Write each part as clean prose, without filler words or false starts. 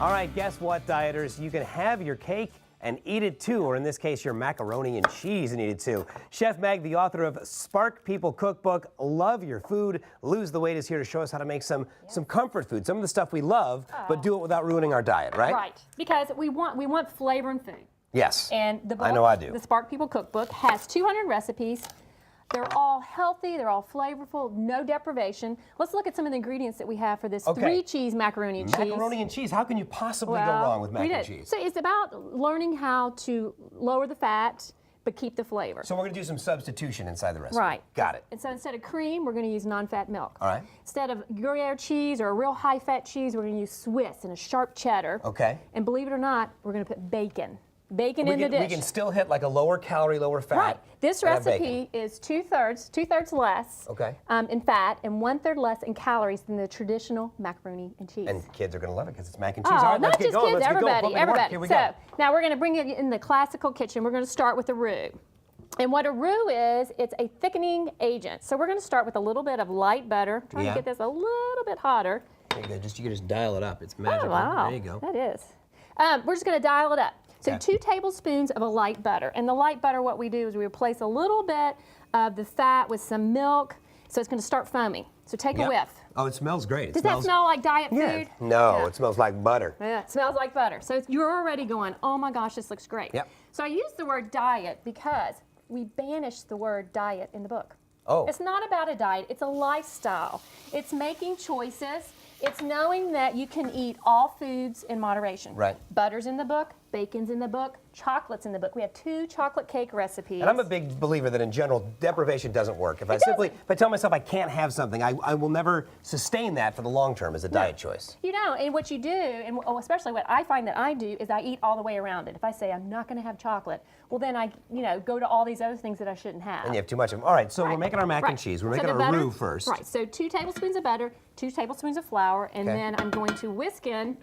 All right, guess what, dieters? You can have your cake and eat it too, or in this case, your macaroni and cheese and eat it too. Chef Meg, the author of Spark People Cookbook, Love Your Food, Lose the Weight, is here to show us how to make some comfort food, some of the stuff we love, but do it without ruining our diet, right? Right, because we want flavor in food. Yes, And the book, I know I do. The Spark People Cookbook has 200 recipes. They're all healthy, they're all flavorful, no deprivation. Let's look at some of the ingredients that we have for this 3-cheese macaroni and cheese. Macaroni and cheese, how can you possibly go wrong with mac and cheese? So it's about learning how to lower the fat, but keep the flavor. So we're going to do some substitution inside the recipe. Right. Got it. And so instead of cream, we're going to use non-fat milk. All right. Instead of Gruyere cheese or a real high-fat cheese, we're going to use Swiss and a sharp cheddar. Okay. And believe it or not, we're going to put bacon. Bacon in the dish. We can still hit like a lower calorie, lower fat. Right. This recipe is two-thirds less in fat and 1/3 less in calories than the traditional macaroni and cheese. And kids are going to love it because it's mac and cheese. Oh, All right, not let's just get going. kids, everybody. Here we go. Now we're going to bring it in the classical kitchen. We're going to start with a roux. And what a roux is, it's a thickening agent. So we're going to start with a little bit of light butter. Trying to get this a little bit hotter. There you go. You can just dial it up. It's magical. Oh, wow. There you go. That is. We're just going to dial it up. So 2 tablespoons of a light butter. And the light butter, what we do is we replace a little bit of the fat with some milk. So it's going to start foaming. So take a whiff. Oh, it smells great. Does that smell like diet food? No, it smells like butter. Yeah, it smells like butter. So you're already going, oh my gosh, this looks great. Yep. So I use the word diet because we banished the word diet in the book. Oh. It's not about a diet, it's a lifestyle. It's making choices. It's knowing that you can eat all foods in moderation. Right. Butter's in the book, bacon's in the book, chocolate's in the book. We have 2 chocolate cake recipes. And I'm a big believer that in general, deprivation doesn't work. If I tell myself I can't have something, I will never sustain that for the long term as a diet choice. You know, and what you do, and especially what I find that I do, is I eat all the way around it. If I say I'm not going to have chocolate, well then I, go to all these other things that I shouldn't have. And you have too much of them. All right, so we're making our mac and cheese. We're making our roux first. Right, so 2 tablespoons of butter, 2 tablespoons of flour, and then I'm going to whisk in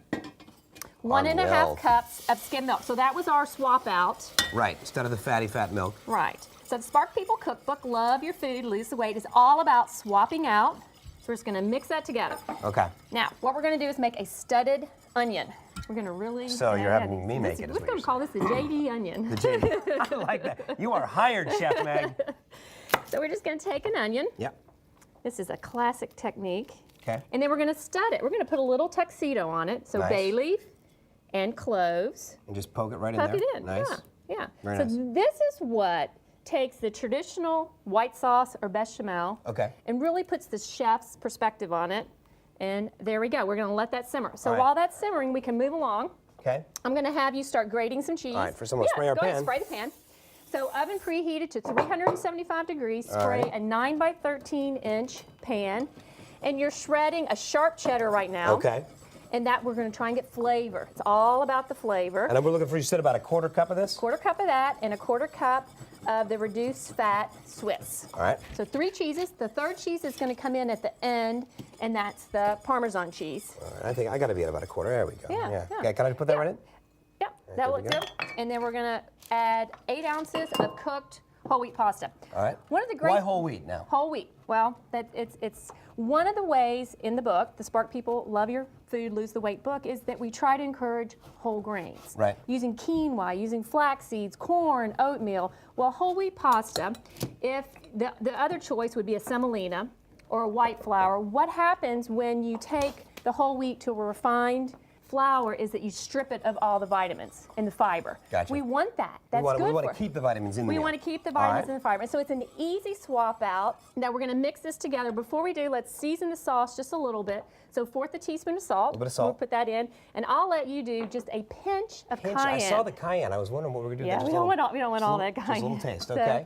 1.5 cups of skim milk. So that was our swap out. Right, instead of the fatty fat milk. Right. So the Spark People Cookbook, Love Your Food, Lose the Weight, is all about swapping out. So we're just going to mix that together. Okay. Now, what we're going to do is make a studded onion. We're going to really... So you're having me make it. We're going to call this the JD onion. The JD. I like that. You are hired, Chef Meg. So we're just going to take an onion. Yep. This is a classic technique. Okay. And then we're going to stud it. We're going to put a little tuxedo on it. So bay leaf and cloves. And just poke it right in there. Poke it in. Nice. Yeah. Very so nice. this is what takes the traditional white sauce or bechamel and really puts the chef's perspective on it. And there we go. We're going to let that simmer. So while that's simmering, we can move along. Okay. I'm going to have you start grating some cheese. All right, first I'm going to spray our pan. Go ahead, spray the pan. So oven preheated to 375 degrees. Spray a 9 by 13 inch pan. And you're shredding a sharp cheddar right now. Okay. And that we're going to try and get flavor. It's all about the flavor. And we're looking for, you said, about a 1/4 cup of this? 1/4 cup of that and a 1/4 cup of the reduced fat Swiss. All right. So 3 cheeses. The 3rd cheese is going to come in at the end, and that's the Parmesan cheese. All right, I think I got to be at about a 1/4. There we go. Yeah. Okay, can I put that right in? Yep, that looks good. And then we're going to add 8 ounces of cooked whole wheat pasta. All right. One of the great Why whole wheat now? Whole wheat. Well, it's one of the ways in the book, the Spark People Love Your Food, Lose the Weight book, is that we try to encourage whole grains. Right. Using quinoa, using flax seeds, corn, oatmeal. Well, whole wheat pasta, if the other choice would be a semolina or a white flour, what happens when you take the whole wheat to a refined flour is that you strip it of all the vitamins and the fiber. Gotcha. We want that. That's good for We want to keep the vitamins in there. We want to keep the vitamins and the fiber. So it's an easy swap out. Now we're going to mix this together. Before we do, let's season the sauce just a little bit. So 1/4 teaspoon of salt. A little bit of salt. We'll put that in. And I'll let you do just a pinch of cayenne. I saw the cayenne. I was wondering what we were going to do. Yeah, we don't want all that cayenne. Just a little taste, okay.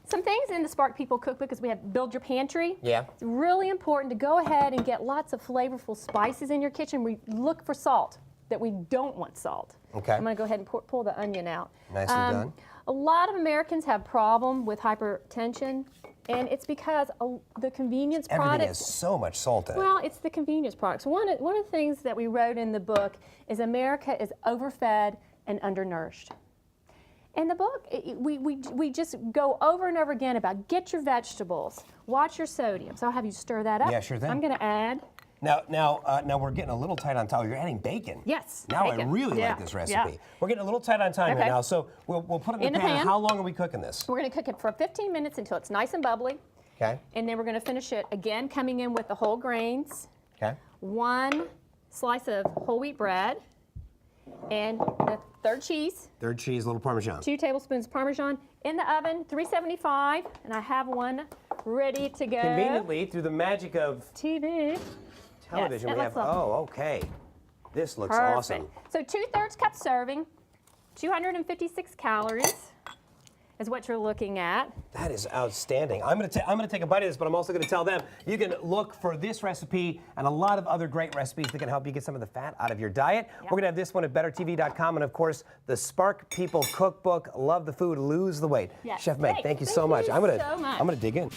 Some things in the Spark People Cookbook is we have Build Your Pantry. Yeah. It's really important to go ahead and get lots of flavorful spices in your kitchen. We look for salt, that we don't want salt. Okay. I'm going to go ahead and pull the onion out. Nicely done. A lot of Americans have problem with hypertension, and it's because the convenience products. Everything has so much salt in it. Well, it's the convenience products. One of the things that we wrote in the book is America is overfed and undernourished. In the book, we just go over and over again about get your vegetables, watch your sodium. So I'll have you stir that up. Yeah, sure thing. I'm going to add Now we're getting a little tight on time. You're adding bacon. Yes. Now bacon. I really Yeah. like this recipe. Yeah. We're getting a little tight on time here now, so we'll put it in the pan. How long are we cooking this? We're going to cook it for 15 minutes until it's nice and bubbly. Okay. And then we're going to finish it again, coming in with the whole grains. Okay. 1 slice of whole wheat bread, and the third cheese. Third cheese, a little Parmesan. 2 tablespoons Parmesan in the oven, 375, and I have one ready to go. Conveniently, through the magic of TV. television, Yes, we have. Oh, okay. This looks Perfect. awesome. So 2/3 cup serving, 256 calories is what you're looking at. That is outstanding. I'm gonna take a bite of this, but I'm also gonna tell them you can look for this recipe and a lot of other great recipes that can help you get some of the fat out of your diet. Yep. We're gonna have this one at bettertv.com, and of course the Spark People Cookbook. Love the food, lose the weight. Yes. Chef Meg, Great. thank you Thank so much. you I'm so much. gonna dig in.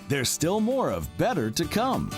There's still more of Better to come.